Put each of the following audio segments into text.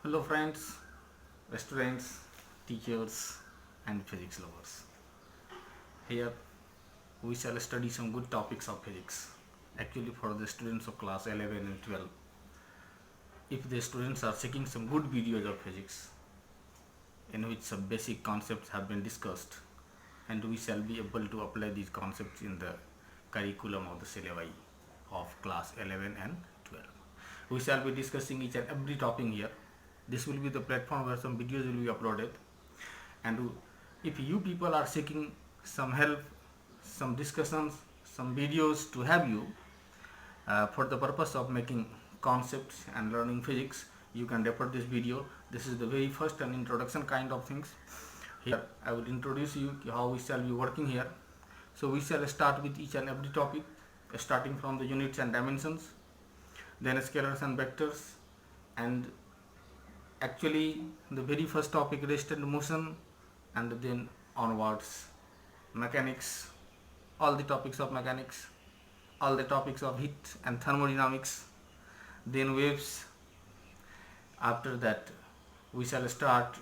Hello friends, students, teachers and physics lovers. Here we shall study some good topics of physics. Actually for the students of class 11 and 12. If the students are seeking some good videos of physics in which some basic concepts have been discussed and we shall be able to apply these concepts in the curriculum of the syllabi of class 11 and 12. We shall be discussing each and every topic here. This will be the platform where some videos will be uploaded, and if you people are seeking some help, some discussions, some videos to have you for the purpose of making concepts and learning physics, you can refer this video. This is the very first and introduction kind of things. Here I will introduce you how we shall be working here. So we shall start with each and every topic, starting from the units and dimensions, then scalars and vectors, and actually the very first topic rested motion, and then onwards mechanics, all the topics of mechanics, all the topics of heat and thermodynamics, then waves. After that we shall start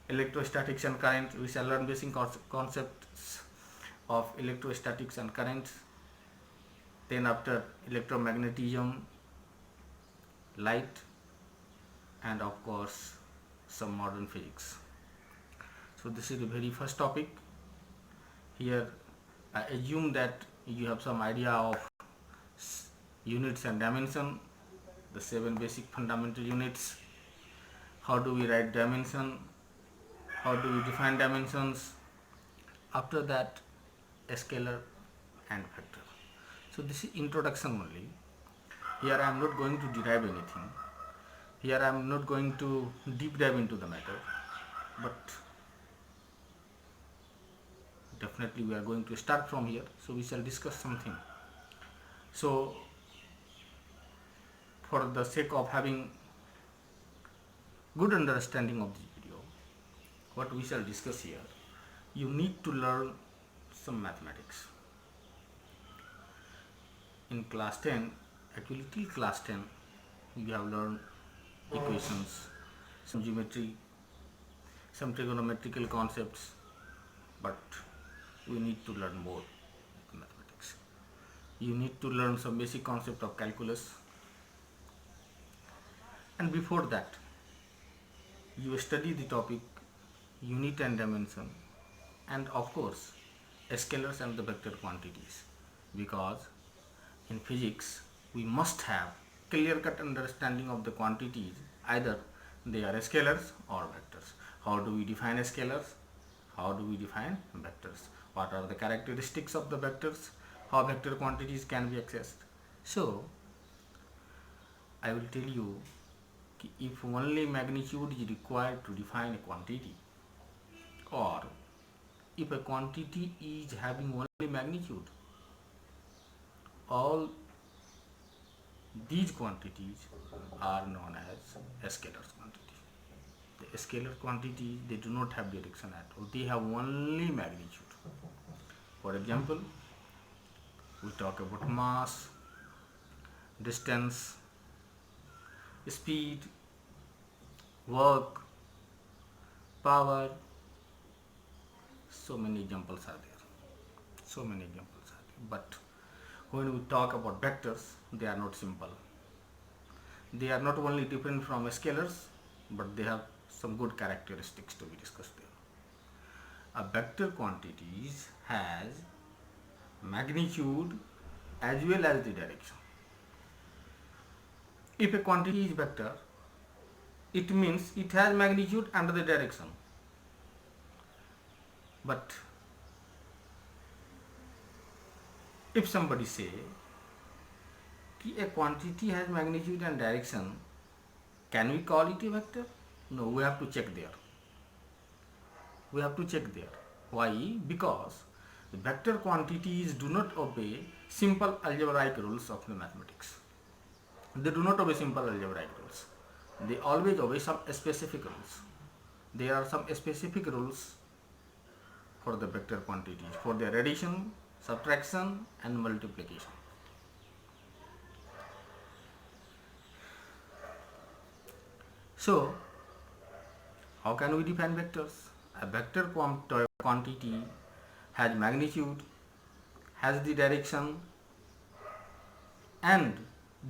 electrostatics and current. We shall learn basic concepts of electrostatics and currents. Then after electromagnetism, light, and of course some modern physics. So this is the very first topic. Here I assume that you have some idea of units and dimension, the 7 basic fundamental units. How do we write dimension? How do we define dimensions? After that, a scalar and vector. So this is introduction only. Here I am not going to derive anything. Here I am not going to deep dive into the matter, but definitely we are going to start from here. So we shall discuss something. So for the sake of having good understanding of this video, what we shall discuss here, you need to learn some mathematics. In class 10, actually till class 10, you have learned equations, some geometry, some trigonometrical concepts, but we need to learn more mathematics. You need to learn some basic concept of calculus, and before that you study the topic unit and dimension, and of course scalars and the vector quantities, because in physics we must have clear cut understanding of the quantities, either they are scalars or vectors. How do we define scalars? How do we define vectors? What are the characteristics of the vectors? How vector quantities can be accessed? So I will tell you, if only magnitude is required to define a quantity, or if a quantity is having only magnitude, all these quantities are known as scalar quantity. The scalar quantity, they do not have direction at all, they have only magnitude. For example, we talk about mass, distance, speed, work, power. So many examples are there. But when we talk about vectors, they are not simple. They are not only different from scalars, but they have some good characteristics to be discussed there. A vector quantities has magnitude as well as the direction. If a quantity is vector, it means it has magnitude and the direction. But if somebody say a quantity has magnitude and direction, can we call it a vector? No, we have to check there. Why? Because the vector quantities do not obey simple algebraic rules of the mathematics. They do not obey simple algebraic rules. They always obey some specific rules. There are some specific rules for the vector quantities, for their addition, subtraction and multiplication. So how can we define vectors? A vector quantity has magnitude, has the direction, and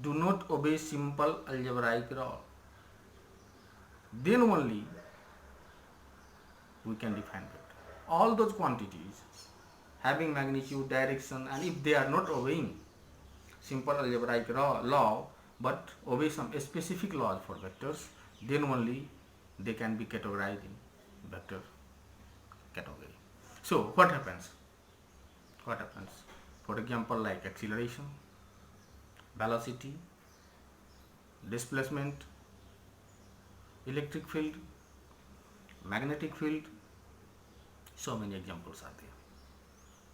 do not obey simple algebraic law. Then only we can define vector. All those quantities having magnitude, direction, and if they are not obeying simple algebraic law but obey some specific laws for vectors, then only they can be categorized in vector category. So what happens? What happens? For example, like acceleration, velocity, displacement, electric field, magnetic field, so many examples are there.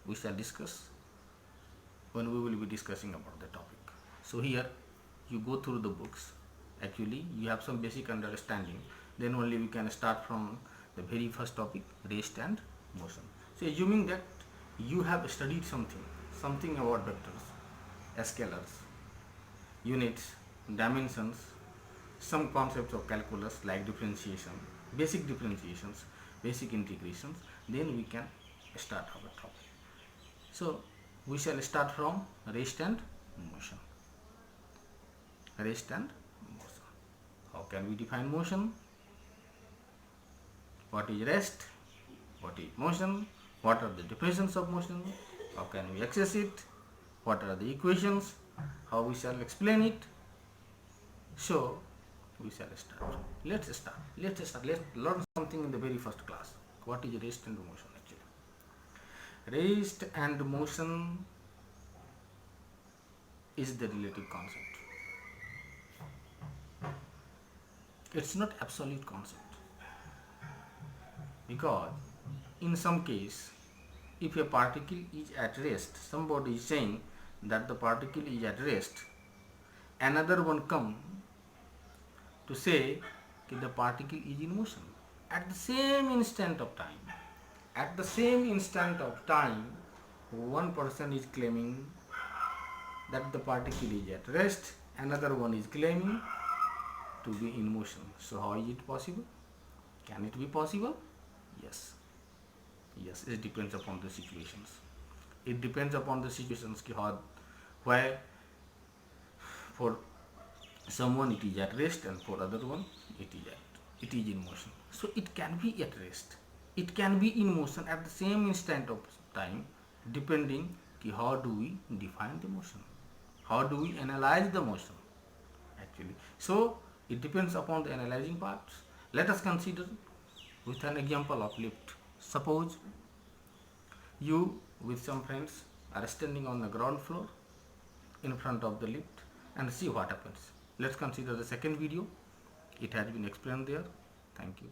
We shall discuss when we will be discussing about the topic. So here you go through the books. Actually you have some basic understanding, then only we can start from the very first topic, rest and motion. So assuming that you have studied something about vectors, scalars, units, dimensions, some concepts of calculus like differentiation, basic differentiations, basic integrations, then we can start our topic. So we shall start from rest and motion. Rest and motion. How can we define motion? What is rest? What is motion? What are the definitions of motion? How can we access it? What are the equations? How we shall explain it? So we shall start. Let's start. Let's learn something in the very first class. What is rest and motion actually? Rest and motion is the relative concept. It's not absolute concept. Because in some case, if a particle is at rest, somebody is saying that the particle is at rest, another one come to say that the particle is in motion at the same instant of time. At the same instant of time, one person is claiming that the particle is at rest, another one is claiming to be in motion. So how is it possible? Can it be possible? Yes. Yes, it depends upon the situations. It depends upon the situations where for someone it is at rest and for other one it is in motion. So it can be at rest, it can be in motion at the same instant of time, depending how do we define the motion, how do we analyze the motion actually. So it depends upon the analyzing parts. Let us consider with an example of lift. Suppose you with some friends are standing on the ground floor in front of the lift and see what happens. Let's consider the second video. It has been explained there. Thank you.